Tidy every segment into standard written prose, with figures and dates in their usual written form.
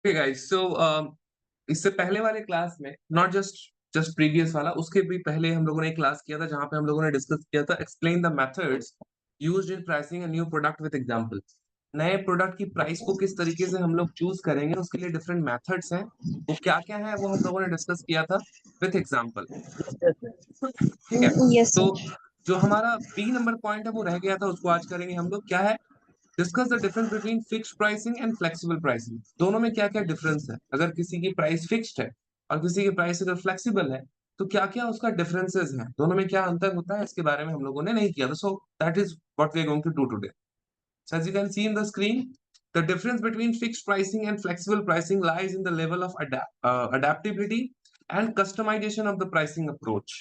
Okay guys, सो इससे पहले वाले क्लास में नॉट जस्ट जस्ट प्रीवियस वाला, उसके भी पहले हम लोगों ने एक क्लास किया था जहां पे हम लोगों ने डिस्कस किया था explain the methods used in pricing a new product with example. नए प्रोडक्ट की प्राइस को किस तरीके से हम लोग चूज करेंगे, उसके लिए डिफरेंट मेथड्स हैं। वो क्या क्या है वो हम लोगों ने डिस्कस किया था विथ एग्जांपल। ठीक है। यस तो सर। जो हमारा बी नंबर पॉइंट है वो रह गया था, उसको आज करेंगे हम लोग। क्या है? Discuss the difference between fixed pricing and flexible pricing. दोनों में क्या-क्या डिफरेंस है? अगर किसी की प्राइस फिक्स्ड है और किसी की प्राइस अगर फ्लेक्सिबल है, तो क्या-क्या उसका डिफरेंसेस हैं? दोनों में क्या अंतर होता है? इसके बारे में हम लोगों ने नहीं किया था। So that is what we are going to do today. So as you can see in the screen, the difference between fixed pricing and flexible pricing lies in the level of adaptability and customization of the pricing approach.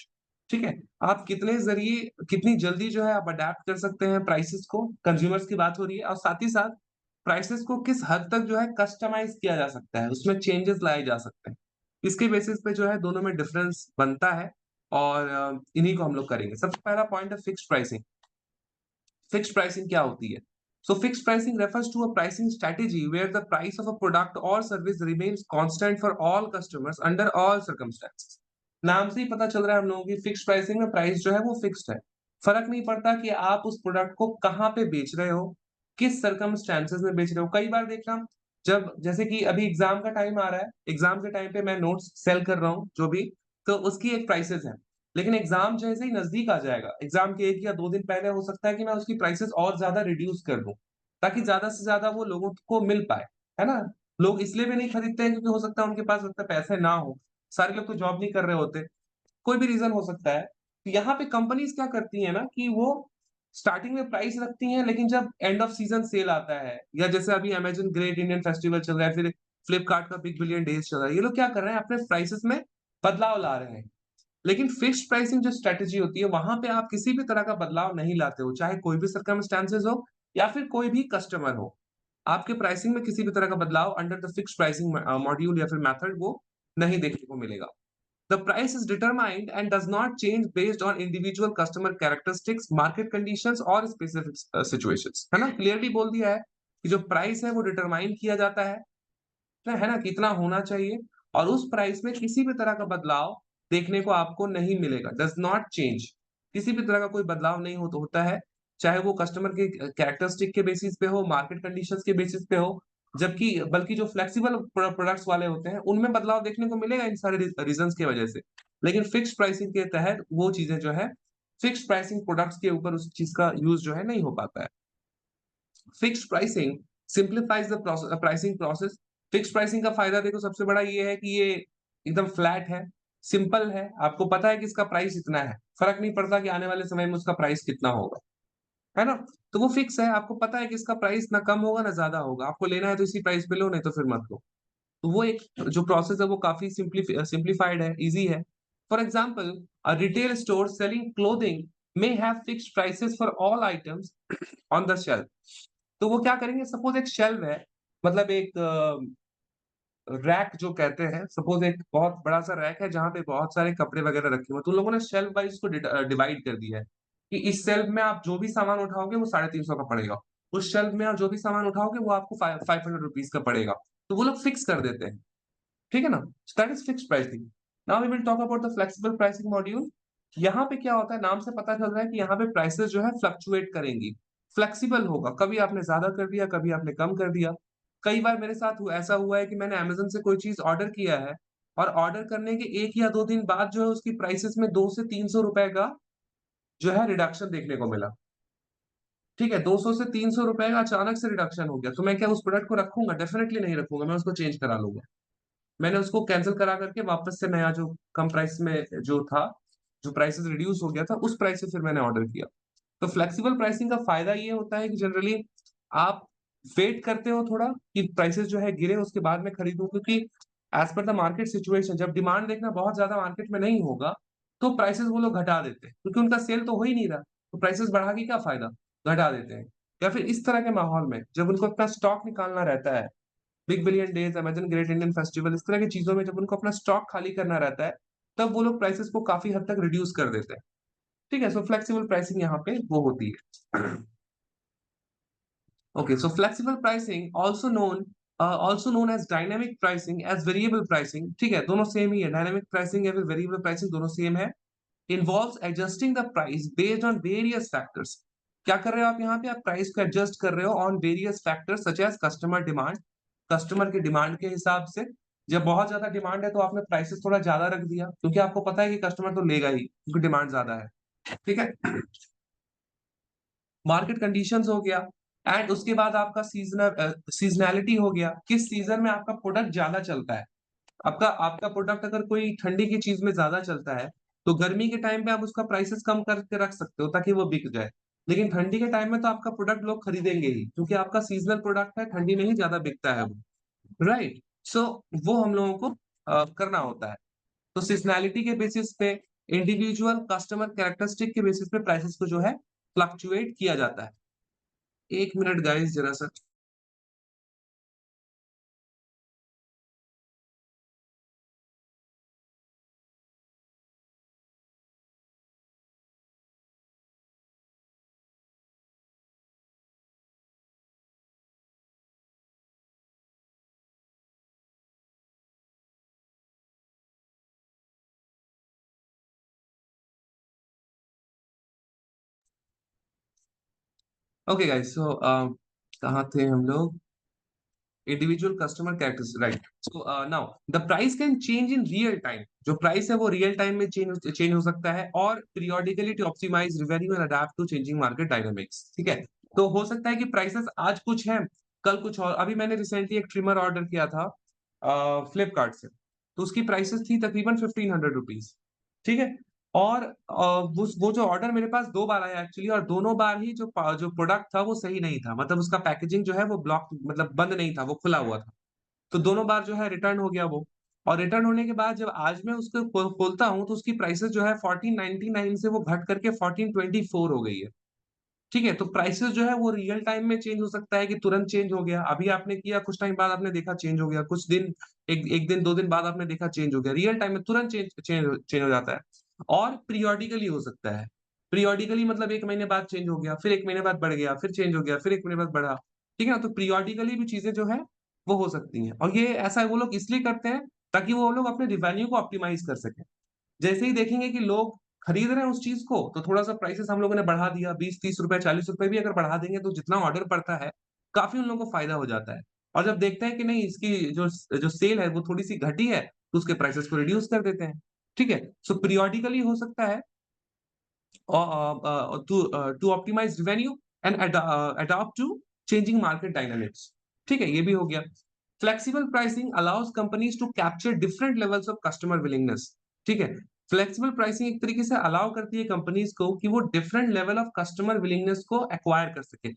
ठीक है, आप कितने जरिए कितनी जल्दी जो है आप अडेप्ट कर सकते हैं प्राइसेस को। कंज्यूमर्स की बात हो रही है, और साथ ही साथ प्राइसेस को किस हद तक जो है कस्टमाइज किया जा सकता है, उसमें चेंजेस लाए जा सकते हैं। इसके बेसिस पे जो है दोनों में डिफरेंस बनता है, और इन्हीं को हम लोग करेंगे। सबसे पहला पॉइंट है फिक्स्ड प्राइसिंग। फिक्स्ड प्राइसिंग क्या होती है? So fixed pricing refers to a pricing strategy where the price of a product or service remains constant for all customers under all circumstances. नाम से ही पता चल रहा है हम लोगों की फिक्स्ड प्राइसिंग में प्राइस जो है वो फिक्स्ड है। फर्क नहीं पड़ता कि आप उस प्रोडक्ट को कहाँ पे बेच रहे हो, किस सर्कमस्टेंसेस में बेच रहे हो। कई बार देखना, जब जैसे कि अभी एग्जाम का टाइम आ रहा है, एग्जाम के टाइम पे मैं नोट्स सेल कर रहा हूँ जो भी, तो उसकी एक प्राइसेस है। लेकिन एग्ज़ाम जैसे ही नज़दीक आ जाएगा, एग्ज़ाम के 1 या 2 दिन पहले हो सकता है कि मैं उसकी प्राइसेज़ और ज़्यादा रिड्यूस कर दूँ, ताकि ज़्यादा से ज़्यादा वो लोगों को मिल पाए, है ना? लोग इसलिए भी नहीं खरीदते हैं क्योंकि हो सकता है उनके पास उतने पैसे ना हो, सारे लोग तो जॉब नहीं कर रहे होते, कोई भी रीज़न हो सकता है। तो यहाँ पे कंपनीज़ क्या करती हैं ना कि वो स्टार्टिंग में प्राइस रखती हैं, लेकिन जब एंड ऑफ सीज़न सेल आता है, या जैसे अभी अमेज़न ग्रेट इंडियन फेस्टिवल चल रहा है, फिर फ्लिपकार्ट का बिग बिलियन डेज़ चल रहा है, ये लोग क्या कर रहे हैं, अपने प्राइसेज़ में बदलाव ला रहे हैं। लेकिन फिक्स्ड प्राइसिंग जो स्ट्रैटेजी होती है, वहाँ पे आप किसी भी तरह का बदलाव नहीं लाते हो, चाहे कोई भी सर्कमस्टेंसेस हो या फिर कोई भी कस्टमर हो। आपके प्राइसिंग में किसी भी तरह का बदलाव under the fixed pricing module या फिर मेथड वो नहीं देखने को मिलेगा। The price is determined and does not change based on individual customer characteristics, market conditions और specific situations, है ना? क्लियरली बोल दिया है कि जो प्राइस है वो डिटरमाइन किया जाता है ना? कितना होना चाहिए, और उस प्राइस में किसी भी तरह का बदलाव देखने को आपको नहीं मिलेगा, डज़ नॉट चेंज। किसी भी तरह का कोई बदलाव नहीं होता है, चाहे वो कस्टमर के कैरेक्टरिस्टिक के बेसिस पे हो, मार्केट कंडीशंस के बेसिस पे हो, जबकि बल्कि जो फ्लेक्सिबल प्रोडक्ट्स वाले होते हैं, उनमें बदलाव देखने को मिलेगा इन सारे रीज़न्स की वजह से। लेकिन फिक्स्ड प्राइसिंग के तहत वो चीज़ें जो है, फिक्स्ड प्राइसिंग प्रोडक्ट्स के ऊपर उस चीज़ का यूज़ जो है नहीं हो पाता है। Fixed pricing simplifies the pricing process. Fixed pricing का फायदा देखो सबसे बड़ा ये है कि ये एकदम फ्लैट है, सिंपल है, आपको पता है कि इसका प्राइस इतना है, फर्क नहीं पड़ता कि आने वाले समय में उसका प्राइस कितना होगा, है ना? तो वो फिक्स है, आपको पता है कि इसका प्राइस ना कम होगा ना ज्यादा होगा, आपको लेना है तो इसी प्राइस पे लो, नहीं तो फिर मत लो। तो वो एक जो प्रोसेस है वो काफी सिंप्लीफाइड है, इजी है। For example, a retail store selling clothing may have fixed prices for all items on the shelf। तो वो क्या करेंगे, सपोज एक शेल्फ है, मतलब एक रैक जो कहते हैं, सपोज एक बहुत बड़ा सा रैक है जहाँ पे बहुत सारे कपड़े वगैरह रखे हुए हैं, तो उन लोगों ने शेल्फ वाइज उसको डिवाइड कर दिया है कि इस शेल्फ में आप जो भी सामान उठाओगे वो 350 का पड़ेगा, उस शेल्फ में आप जो भी सामान उठाओगे वो आपको 500 रुपीज का पड़ेगा। तो वो लोग फिक्स कर देते हैं, ठीक है ना? That is fixed pricing. Now we will talk about the flexible pricing module. यहाँ पे क्या होता है, नाम से पता चल रहा है कि यहाँ पे प्राइसेस जो है फ्लक्चुएट करेंगी, फ्लेक्सिबल होगा, कभी आपने ज्यादा कर दिया, कभी आपने कम कर दिया। कई बार मेरे साथ ऐसा हुआ है कि मैंने अमेज़न से कोई चीज़ ऑर्डर किया है, और ऑर्डर करने के 1 या 2 दिन बाद जो है उसकी प्राइसेज़ में 2 से 300 रुपए का जो है रिडक्शन देखने को मिला। ठीक है, 200 से 300 रुपए का अचानक से रिडक्शन हो गया, तो मैं क्या उस प्रोडक्ट को रखूँगा? डेफिनिटली नहीं रखूँगा, मैं उसको चेंज करा लूँगा। मैंने उसको कैंसल करा करके वापस से नया जो कम प्राइस में जो था, जो प्राइसेज़ रिड्यूस हो गया था, उस प्राइस से फिर मैंने ऑर्डर किया। तो फ्लेक्सिबल प्राइसिंग का फ़ायदा ये होता है कि जनरली आप वेट करते हो थोड़ा कि प्राइसेज़ जो है गिरे, उसके बाद में खरीदो, क्योंकि as per the market situation जब डिमांड देखना बहुत ज़्यादा मार्केट में नहीं होगा, तो प्राइसेज़ वो लोग घटा देते हैं, क्योंकि उनका सेल तो हो ही नहीं रहा, तो प्राइसेज़ बढ़ा के क्या फ़ायदा? घटा देते हैं। या फिर इस तरह के माहौल में जब उनको अपना स्टॉक निकालना रहता है, big billion days, Amazon great Indian festival, इस तरह की चीज़ों में जब उनको अपना स्टॉक खाली करना रहता है, तब वो लोग प्राइसेज़ को काफ़ी हद तक रिड्यूस कर देते हैं। ठीक है? सो फ्लेक्सिबल प्राइसिंग यहाँ पे वो होती है। Okay, so flexible pricing, also known also known as dynamic pricing, as variable pricing, ठीक है, दोनों सेम ही है, डायनामिक प्राइसिंग या फिर वेरिएबल प्राइसिंग दोनों सेम है। Involves adjusting the price based on various factors. क्या कर रहे हो आप यहाँ पे? आप प्राइस को एडजस्ट कर रहे हो on various factors such as customer demand, customer की डिमांड के हिसाब से। जब बहुत ज्यादा डिमांड है तो आपने प्राइसेस थोड़ा ज्यादा रख दिया, क्योंकि आपको पता है कि कस्टमर तो लेगा ही, क्योंकि डिमांड ज्यादा है, ठीक है। मार्केट कंडीशंस हो गया, एंड उसके बाद आपका सीजनैलिटी हो गया, किस सीजन में आपका प्रोडक्ट ज्यादा चलता है। आपका आपका प्रोडक्ट अगर कोई ठंडी की चीज में ज्यादा चलता है, तो गर्मी के टाइम पे आप उसका प्राइसेस कम करके रख सकते हो ताकि वो बिक जाए। लेकिन ठंडी के टाइम में तो आपका प्रोडक्ट लोग खरीदेंगे ही, क्योंकि आपका सीजनल प्रोडक्ट है, ठंडी में ही ज्यादा बिकता है वो, राइट। सो वो हम लोगों को करना होता है। तो सीजनैलिटी के बेसिस पे, इंडिविजुअल कस्टमर कैरेक्टरिस्टिक के बेसिस पे प्राइसेस को जो है फ्लक्चुएट किया जाता है। 1 मिनट गाइस जरा सा। ओके गाइस, सो कहाँ थे हम लोग? Individual customer characters, right. So now the price can change in real time. जो प्राइस है वो रियल टाइम में चेंज हो सकता है, और periodically to optimise revenue and adapt to changing market dynamics, ठीक है। तो हो सकता है कि प्राइसेस आज कुछ है, कल कुछ और। अभी मैंने रिसेंटली एक ट्रिमर ऑर्डर किया था फ्लिपकार्ट से, तो उसकी प्राइसेस थी तकरीबन 1500 रुपीज, ठीक है। और वो जो ऑर्डर मेरे पास 2 बार आया एक्चुअली, और दोनों बार ही जो प्रोडक्ट था वो सही नहीं था, मतलब उसका पैकेजिंग जो है वो ब्लॉक, मतलब बंद नहीं था, वो खुला हुआ था। तो दोनों बार जो है रिटर्न हो गया वो। और रिटर्न होने के बाद जब आज मैं उसको खोलता हूँ, तो उसकी प्राइसेस जो है 1499 से वो घट करके 1424 हो गई है, ठीक है। तो प्राइसेस जो है वो रियल टाइम में चेंज हो सकता है कि तुरंत चेंज हो गया, अभी आपने किया, कुछ टाइम बाद आपने देखा चेंज हो गया, कुछ दिन, एक दिन 2 दिन बाद आपने देखा चेंज हो गया, रियल टाइम में तुरंत चेंज हो जाता है। और पीरियोडिकली हो सकता है। पीरियोडिकली मतलब 1 महीने बाद चेंज हो गया, फिर 1 महीने बाद बढ़ गया, फिर चेंज हो गया, फिर 1 महीने बाद बढ़ा, ठीक है ना। तो पीरियोडिकली भी चीजें जो है वो हो सकती हैं, और ये ऐसा वो लोग इसलिए करते हैं ताकि वो लोग अपने रिवेन्यू को ऑप्टिमाइज कर सकें। जैसे ही देखेंगे कि लोग खरीद रहे हैं उस चीज को, तो थोड़ा सा प्राइसेस हम लोगों ने बढ़ा दिया, 20-30 रुपए, 40 रुपए भी अगर बढ़ा देंगे, तो जितना ऑर्डर पड़ता है काफी उन लोगों को फायदा हो जाता है। और जब देखते हैं कि नहीं, इसकी जो जो सेल है वो थोड़ी सी घटी है, तो उसके प्राइसेस को रिड्यूस कर देते हैं, ठीक है। सो पीरियोडिकली हो सकता है to optimise revenue and adopt to changing market dynamics, ठीक है, ये भी हो गया। Flexible pricing allows companies to capture different levels of customer willingness, ठीक है। फ्लेक्सिबल प्राइसिंग एक तरीके से अलाउ करती है कंपनीज को कि वो different level of customer willingness को एक्वायर कर सके।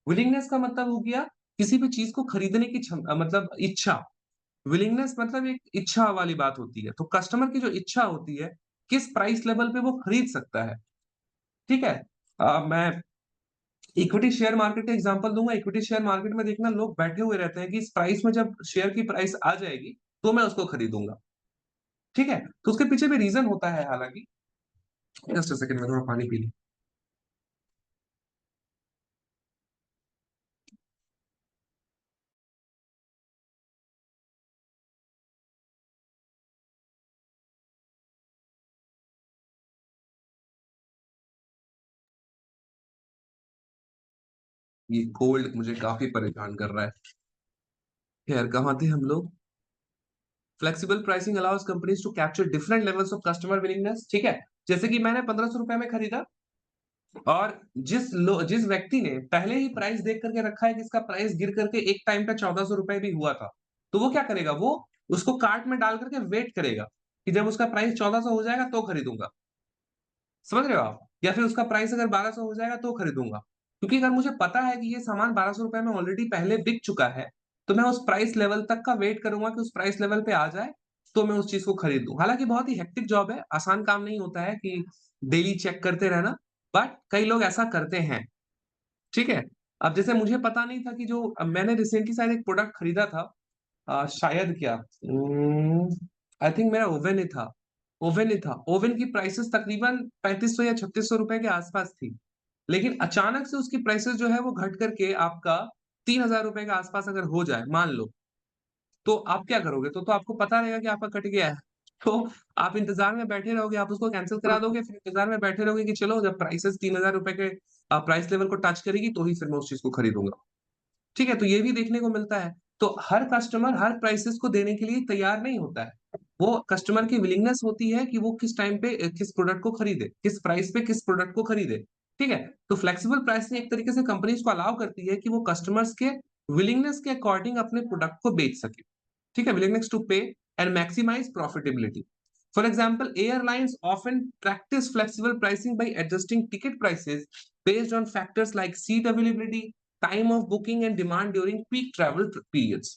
विलिंगनेस का मतलब हो गया किसी भी चीज को खरीदने की मतलब इच्छा। विलिंगनेस मतलब एक इच्छा वाली बात होती है, तो कस्टमर की जो इच्छा होती है, किस प्राइस लेवल पे वो खरीद सकता है, ठीक है। मैं इक्विटी शेयर मार्केट का एग्जांपल दूंगा। इक्विटी शेयर मार्केट में देखना, लोग बैठे हुए रहते हैं कि इस प्राइस में जब शेयर की प्राइस आ जाएगी तो मैं उसको खरीदूंगा, ठीक है। तो उसके पीछे भी रीजन होता है, हालांकि। जस्ट अ सेकंड, मैं थोड़ा पानी पी लूं। ये कोल्ड मुझे काफी परेशान कर रहा है। खैर, कहाँ थे हम लोग? Flexible pricing allows companies to capture different levels of customer willingness, ठीक है। जैसे कि मैंने 1500 रुपए में खरीदा, और जिस व्यक्ति ने पहले ही प्राइस देख करके रखा है कि इसका प्राइस गिर करके एक टाइम पे 1400 रुपए भी हुआ था, तो वो क्या करेगा, वो उसको कार्ट में डाल करके वेट करेगा कि जब उसका प्राइस 1400 हो जाएगा तो खरीदूंगा। समझ रहे हो आप? या फिर उसका प्राइस अगर 1200 हो जाएगा तो खरीदूंगा। क्योंकि अगर मुझे पता है कि ये सामान 1200 रुपए में ऑलरेडी पहले बिक चुका है, तो मैं उस प्राइस लेवल तक का वेट करूंगा कि उस प्राइस लेवल पे आ जाए, तो मैं उस चीज को खरीद लूं। हालांकि बहुत ही हेक्टिक जॉब है, आसान काम नहीं होता है कि डेली चेक करते रहना, बट कई लोग ऐसा करते हैं, ठीक है। अब जैसे मुझे पता नहीं था कि जो मैंने रिसेंटली शायद एक प्रोडक्ट खरीदा था, शायद क्या, आई थिंक मेरा ओवन ही था। ओवन ही था, ओवन की प्राइसेस तकरीबन 3500 या 3600 रुपए के आसपास थी। लेकिन अचानक से उसकी प्राइसेस जो है वो घट करके आपका 3000 रुपए के आसपास अगर हो जाए, मान लो, तो आप क्या करोगे? तो आपको पता रहेगा कि आपका कट गया है। तो आप इंतज़ार में बैठे रहोगे, आप उसको कैंसल करा दोगे, फिर इंतज़ार में बैठे रहोगे कि चलो जब प्राइसेज़ ₹3000 के प्राइस लेवल को टच करेगी तो ही फिर मैं उस चीज़ को खरीदूँगा। ठीक है? तो ये भी देखने को मिलता है। तो हर कस्टमर हर प्राइसेज़ को देने के लिए तैयार नहीं होता है। वो कस्टमर की विलिंगनेस होती है कि वो किस टाइम पे किस प्रोडक्ट को खरीदे, किस प्राइस पे किस प्रोडक्ट को खरीदे। ठीक है? तो फ्लेक्सिबल प्राइसिंग एक तरीके से कंपनीज़ को अलाउ करती है कि वो कस्टमर्स के विलिंगनेस के अकॉर्डिंग अपने प्रोडक्ट को बेच सके। ठीक है? Willingness to pay and maximize profitability. For example, airlines often practice flexible pricing by adjusting ticket prices based on factors like seat availability, time of booking and demand during peak travel periods.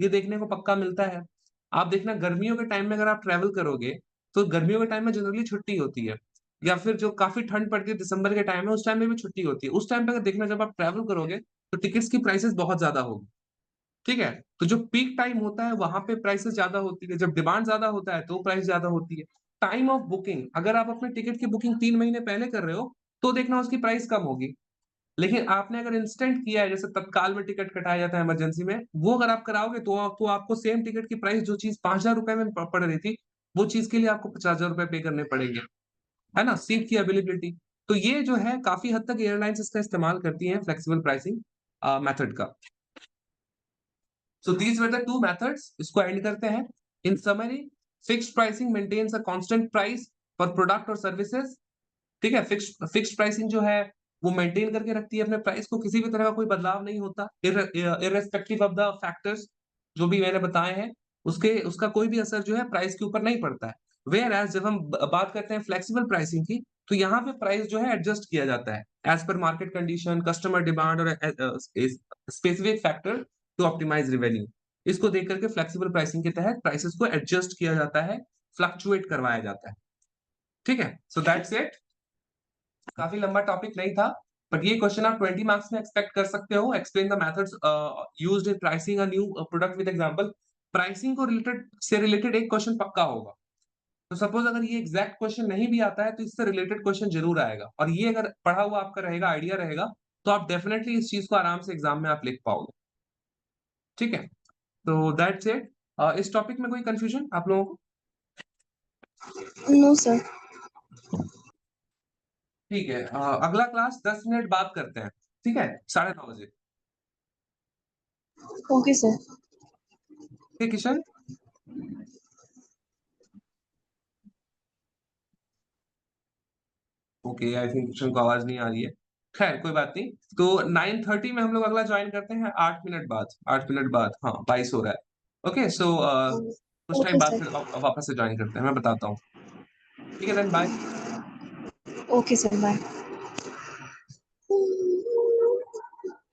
ये देखने को पक्का मिलता है। आप देखना गर्मियों के टाइम में अगर आप ट्रैवल करोगे, तो गर्मियों के टाइम में जनरली छुट्टी होती है या फिर जो काफ़ी ठंड पड़ती है दिसंबर के टाइम में, उस टाइम में भी छुट्टी होती है। उस टाइम पे अगर देखना जब आप ट्रैवल करोगे, तो टिकट्स की प्राइसेज़ बहुत ज़्यादा होगी। ठीक है? तो जो पीक टाइम होता है वहाँ पे प्राइसेज़ ज़्यादा होती है, जब डिमांड ज़्यादा होता है तो प्राइस ज़्यादा होती है। टाइम ऑफ बुकिंग अगर आप अपने टिकट की बुकिंग 3 महीने पहले कर रहे हो, तो देखना उसकी प्राइस कम होगी। लेकिन आपने अगर इंस्टेंट किया है जैसे तत्काल में टिकट कटाया जाता है इमरजेंसी में, वो अगर आप कराओगे तो आपको सेम टिकट की प्राइस जो चीज़ ₹5000 में पड़ रही थी, वो चीज़ के लिए आपको ₹50,000 पे करने पड़ेंगे। है ना? सीट की अवेलेबिलिटी। तो ये जो है काफ़ी हद तक एयरलाइन्स इसका इस्तेमाल करती हैं फ्लेक्सिबल प्राइसिंग मेथड का। So these were the two methods. इसको एंड करते हैं। In summary, fixed pricing maintains a constant price for product or services. ठीक है? फिक्स्ड प्राइसिंग जो है वो मेंटेन करके रखती है अपने प्राइस को, किसी भी तरह का कोई बदलाव नहीं होता। इर्रेस्पेक्टिव ऑफ द फैक्टर्स जो भी मैंने बताए हैं, उसके उसका कोई भी असर जो है प्राइस के ऊपर नहीं पड़ता है। व्हेयर एज़ जब हम बात करते हैं फ्लेक्सिबल प्राइसिंग की, तो यहाँ पे प्राइस जो है एडजस्ट किया जाता है as per market condition, customer demand और specific factor to optimise revenue. इसको देख कर के फ्लेक्सिबल प्राइसिंग के तहत प्राइसेज़ को एडजस्ट किया जाता है, फ्लक्चुएट करवाया जाता है। ठीक है? So that's it. काफ़ी लंबा टॉपिक नहीं था, बट ये क्वेश्चन आप 20 मार्क्स में एक्सपेक्ट कर सकते हो। Explain the methods used in pricing a new product with example. Pricing को रिलेटेड एक क्वेश्चन पक्का होगा। तो सपोज अगर ये एग्जैक्ट क्वेश्चन नहीं भी आता है, तो इससे रिलेटेड क्वेश्चन जरूर आएगा और ये अगर पढ़ा हुआ आपका रहेगा, आइडिया रहेगा, तो आप डेफिनेटली इस चीज़ को आराम से एग्जाम में आप लिख पाओगे। ठीक है? तो दैट्स इट। इस टॉपिक में कोई कन्फ्यूजन आप लोगों को? No sir. ठीक है। अगला क्लास 10 मिनट बाद करते हैं। ठीक है? 9:30 बजे। Okay sir. ठीक है Kishan? Okay, I think Kishan को आवाज़ नहीं आ रही है। खैर कोई बात नहीं। तो 9:30 में हम लोग अगला जॉइन करते हैं 8 मिनट बाद, 8 मिनट बाद हाँ, 22 हो रहा है। ओके सो कुछ टाइम ओके बाद सर। फिर वापस से जॉइन करते हैं, मैं बताता हूँ। ठीक है then bye. Okay sir, bye.